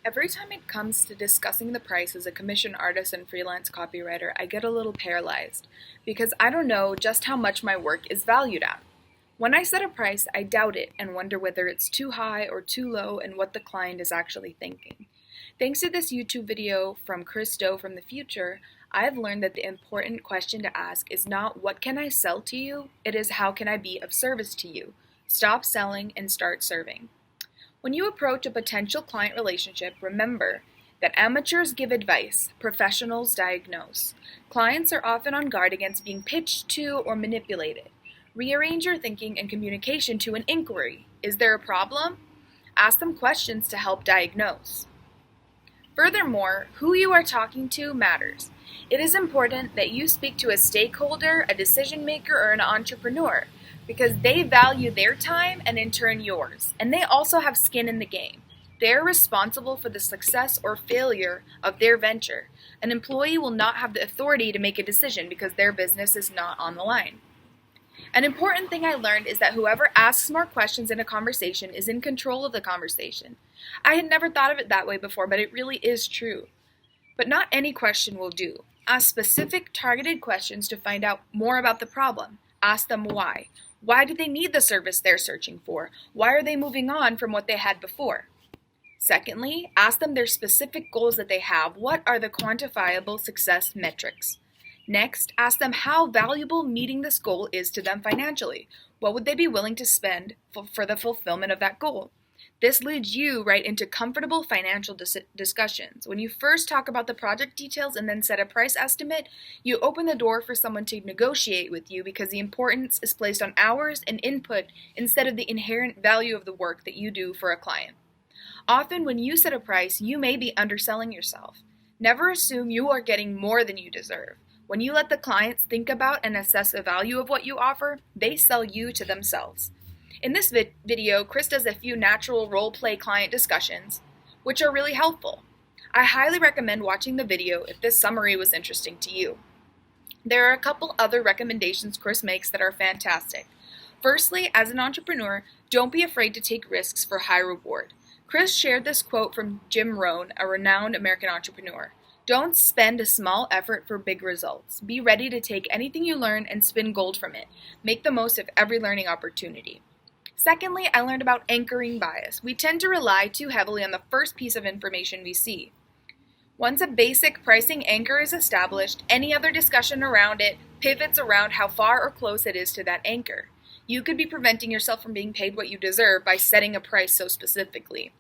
Every time it comes to discussing the price as a commission artist and freelance copywriter, I get a little paralyzed because I don't know just how much my work is valued at. When I set a price, I doubt it and wonder whether it's too high or too low and what the client is actually thinking. Thanks to this YouTube video from Chris from the Futur, I have learned that the important question to ask is not what can I sell to you, it is how can I be of service to you. Stop selling and start serving. When you approach a potential client relationship, remember that amateurs give advice, professionals diagnose. Clients are often on guard against being pitched to or manipulated. Rearrange your thinking and communication to an inquiry. Is there a problem? Ask them questions to help diagnose. Furthermore, who you are talking to matters. It is important that you speak to a stakeholder, a decision maker, or an entrepreneur, because they value their time and in turn yours, and they also have skin in the game. They are responsible for the success or failure of their venture. An employee will not have the authority to make a decision because their business is not on the line. An important thing I learned is that whoever asks more questions in a conversation is in control of the conversation. I had never thought of it that way before, but it really is true. But not any question will do. Ask specific, targeted questions to find out more about the problem. Ask them why. Why do they need the service they're searching for? Why are they moving on from what they had before? Secondly, ask them their specific goals that they have. What are the quantifiable success metrics? Next, ask them how valuable meeting this goal is to them financially. What would they be willing to spend for the fulfillment of that goal? This leads you right into comfortable financial discussions. When you first talk about the project details and then set a price estimate, you open the door for someone to negotiate with you because the importance is placed on hours and input instead of the inherent value of the work that you do for a client. Often when you set a price, you may be underselling yourself. Never assume you are getting more than you deserve. When you let the clients think about and assess the value of what you offer, they sell you to themselves. In this video, Chris does a few natural role-play client discussions, which are really helpful. I highly recommend watching the video if this summary was interesting to you. There are a couple other recommendations Chris makes that are fantastic. Firstly, as an entrepreneur, don't be afraid to take risks for high reward. Chris shared this quote from Jim Rohn, a renowned American entrepreneur. Don't spend a small effort for big results. Be ready to take anything you learn and spin gold from it. Make the most of every learning opportunity. Secondly, I learned about anchoring bias. We tend to rely too heavily on the first piece of information we see. Once a basic pricing anchor is established, any other discussion around it pivots around how far or close it is to that anchor. You could be preventing yourself from being paid what you deserve by setting a price so specifically.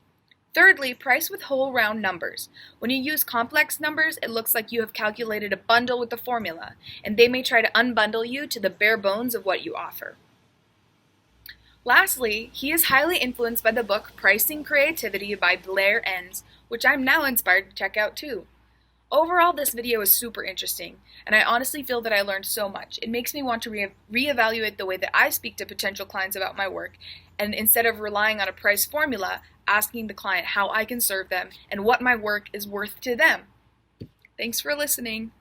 Thirdly, price with whole round numbers. When you use complex numbers, it looks like you have calculated a bundle with a formula, and they may try to unbundle you to the bare bones of what you offer. Lastly, he is highly influenced by the book Pricing Creativity by Blair Enns, which I'm now inspired to check out too. Overall, this video is super interesting, and I honestly feel that I learned so much. It makes me want to reevaluate the way that I speak to potential clients about my work, and instead of relying on a price formula, asking the client how I can serve them and what my work is worth to them. Thanks for listening.